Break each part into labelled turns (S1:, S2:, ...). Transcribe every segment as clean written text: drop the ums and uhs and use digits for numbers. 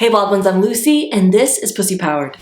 S1: Hey wild ones, I'm Lucy, and this is Pussy Powered.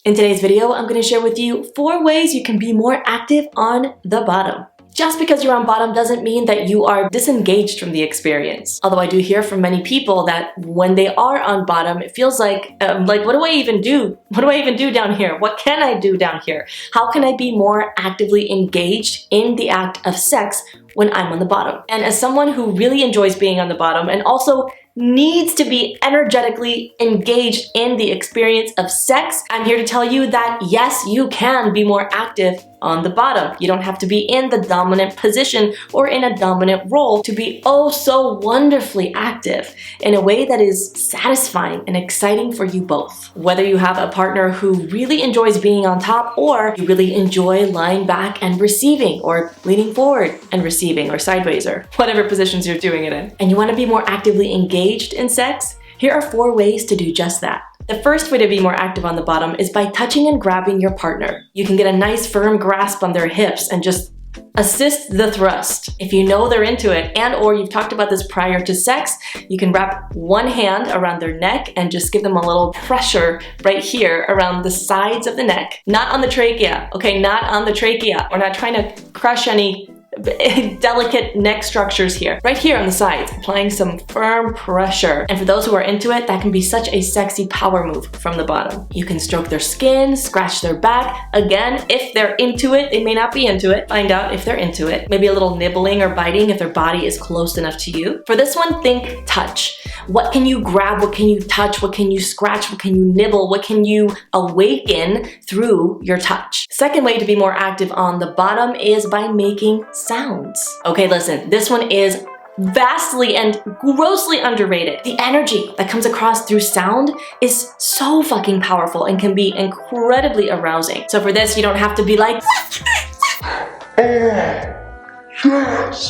S1: In today's video, I'm going to share with you 4 ways you can be more active on the bottom. Just because you're on bottom doesn't mean that you are disengaged from the experience. Although I do hear from many people that when they are on bottom, it feels like what do I even do? What do I even do down here? What can I do down here? How can I be more actively engaged in the act of sex when I'm on the bottom? And as someone who really enjoys being on the bottom and also needs to be energetically engaged in the experience of sex, I'm here to tell you that yes, you can be more active on the bottom. You don't have to be in the dominant position or in a dominant role to be oh so wonderfully active in a way that is satisfying and exciting for you both. Whether you have a partner who really enjoys being on top or you really enjoy lying back and receiving or leaning forward and receiving or sideways or whatever positions you're doing it in, and you want to be more actively engaged in sex, here are 4 ways to do just that. The first way to be more active on the bottom is by touching and grabbing your partner. You can get a nice firm grasp on their hips and just assist the thrust. If you know they're into it and or you've talked about this prior to sex, you can wrap one hand around their neck and just give them a little pressure right here around the sides of the neck. Not on the trachea, okay? Not on the trachea. We're not trying to crush any delicate neck structures here. Right here on the sides, applying some firm pressure. And for those who are into it, that can be such a sexy power move from the bottom. You can stroke their skin, scratch their back. Again, if they're into it, they may not be into it. Find out if they're into it. Maybe a little nibbling or biting if their body is close enough to you. For this one, think touch. What can you grab? What can you touch? What can you scratch? What can you nibble? What can you awaken through your touch? Second way to be more active on the bottom is by making sounds. Okay, listen, this one is vastly and grossly underrated. The energy that comes across through sound is so fucking powerful and can be incredibly arousing. So for this, you don't have to be like yes.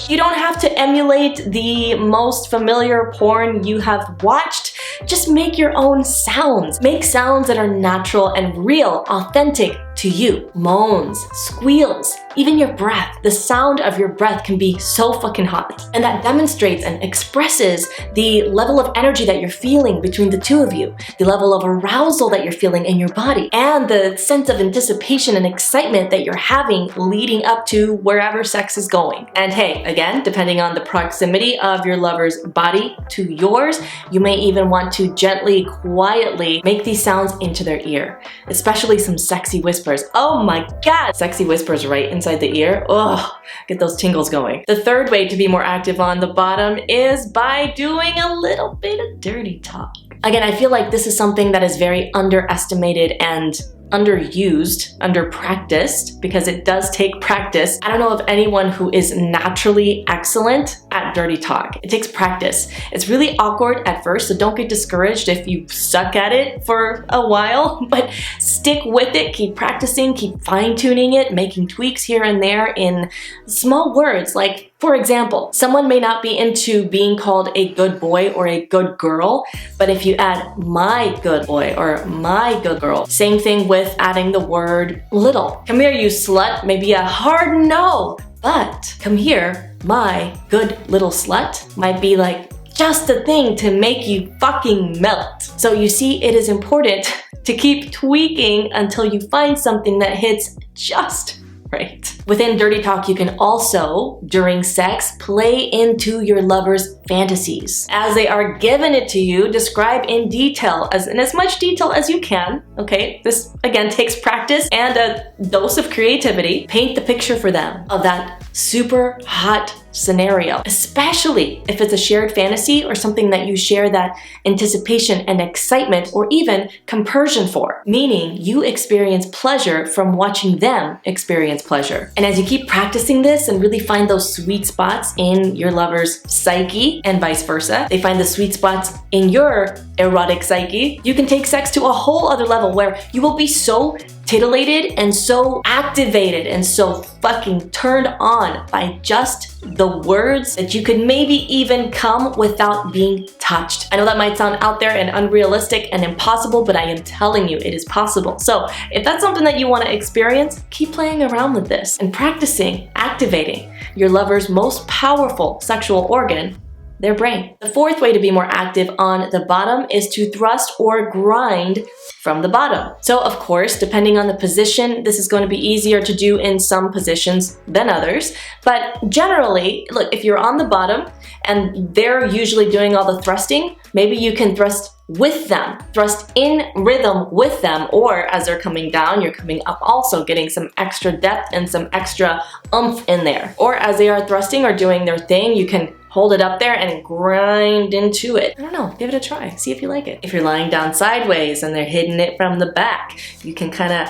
S1: You don't have to emulate the most familiar porn you have watched. Just make your own sounds. Make sounds that are natural and real, authentic to you. Moans, squeals, even your breath. The sound of your breath can be so fucking hot. And that demonstrates and expresses the level of energy that you're feeling between the two of you, the level of arousal that you're feeling in your body, and the sense of anticipation and excitement that you're having leading up to wherever sex is going. And hey, again, depending on the proximity of your lover's body to yours, you may even want to gently, quietly make these sounds into their ear, especially some sexy whispers. Oh my God, sexy whispers right inside the ear. Oh, get those tingles going. The third way to be more active on the bottom is by doing a little bit of dirty talk. Again, I feel like this is something that is very underestimated and underused, underpracticed, because it does take practice. I don't know of anyone who is naturally excellent at dirty talk. It takes practice. It's really awkward at first, so don't get discouraged if you suck at it for a while, but stick with it, keep practicing, keep fine-tuning it, making tweaks here and there in small words. Like, for example, someone may not be into being called a good boy or a good girl, but if you add my good boy or my good girl, same thing with adding the word little. Come here, you slut, maybe a hard no, but come here, my good little slut might be like just a thing to make you fucking melt. So you see, it is important to keep tweaking until you find something that hits just right. Within dirty talk, you can also, during sex, play into your lover's fantasies. As they are given it to you, describe in detail, in as much detail as you can, okay? This, again, takes practice and a dose of creativity. Paint the picture for them of that super hot scenario, especially if it's a shared fantasy or something that you share that anticipation and excitement or even compersion for, meaning you experience pleasure from watching them experience pleasure. And as you keep practicing this and really find those sweet spots in your lover's psyche and vice versa, they find the sweet spots in your erotic psyche, you can take sex to a whole other level where you will be so titillated and so activated and so fucking turned on by just the words that you could maybe even come without being touched. I know that might sound out there and unrealistic and impossible, but I am telling you, it is possible. So if that's something that you want to experience, keep playing around with this and practicing activating your lover's most powerful sexual organ, their brain. The fourth way to be more active on the bottom is to thrust or grind from the bottom. So of course, depending on the position, this is going to be easier to do in some positions than others. But generally, look, if you're on the bottom and they're usually doing all the thrusting, maybe you can thrust with them, thrust in rhythm with them, or as they're coming down, you're coming up also, getting some extra depth and some extra oomph in there. Or as they are thrusting or doing their thing, you can hold it up there and grind into it. I don't know, give it a try, see if you like it. If you're lying down sideways and they're hitting it from the back, you can kind of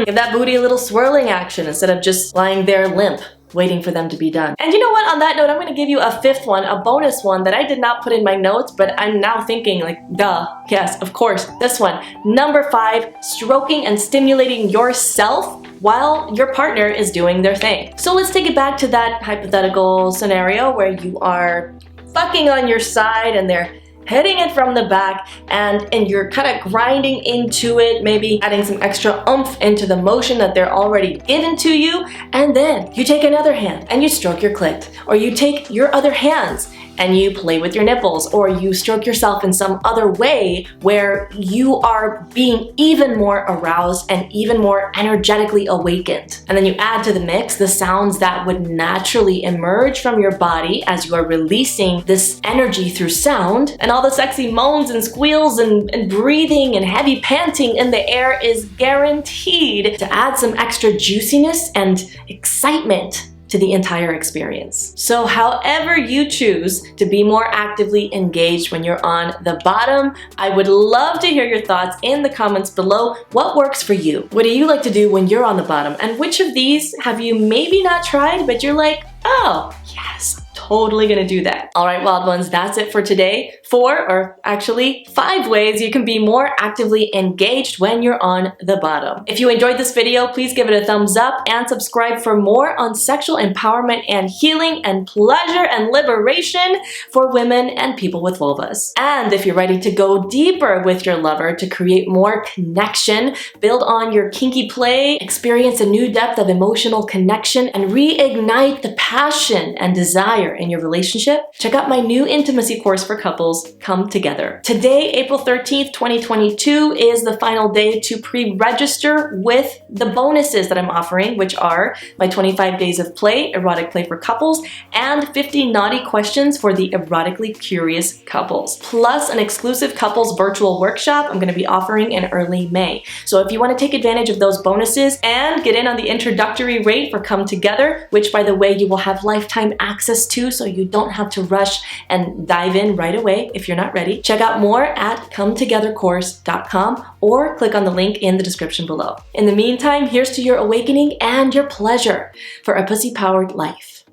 S1: give that booty a little swirling action instead of just lying there limp, waiting for them to be done. And you know what, on that note, I'm gonna give you a fifth one, a bonus one that I did not put in my notes, but I'm now thinking like, duh, yes, of course, this one. Number 5, stroking and stimulating yourself while your partner is doing their thing. So let's take it back to that hypothetical scenario where you are fucking on your side and they're hitting it from the back and you're kind of grinding into it, maybe adding some extra oomph into the motion that they're already given to you, and then you take another hand and you stroke your clit, or you take your other hands and you play with your nipples, or you stroke yourself in some other way where you are being even more aroused and even more energetically awakened. And then you add to the mix the sounds that would naturally emerge from your body as you are releasing this energy through sound, and all the sexy moans and squeals and breathing and heavy panting in the air is guaranteed to add some extra juiciness and excitement to the entire experience. So however you choose to be more actively engaged when you're on the bottom, I would love to hear your thoughts in the comments below. What works for you? What do you like to do when you're on the bottom? And which of these have you maybe not tried, but you're like, oh, yes, totally gonna do that. All right, wild ones, that's it for today. 4, or actually 5 ways you can be more actively engaged when you're on the bottom. If you enjoyed this video, please give it a thumbs up and subscribe for more on sexual empowerment and healing and pleasure and liberation for women and people with vulvas. And if you're ready to go deeper with your lover to create more connection, build on your kinky play, experience a new depth of emotional connection, and reignite the passion and desire in your relationship, check out my new intimacy course for couples, Come Together. Today, April 13th, 2022 is the final day to pre-register with the bonuses that I'm offering, which are my 25 days of play, erotic play for couples, and 50 naughty questions for the erotically curious couples, plus an exclusive couples virtual workshop I'm going to be offering in early May. So if you want to take advantage of those bonuses and get in on the introductory rate for Come Together, which by the way, you will have lifetime access to, so you don't have to rush and dive in right away if you're not ready, check out more at cometogethercourse.com or click on the link in the description below. In the meantime, here's to your awakening and your pleasure for a pussy-powered life.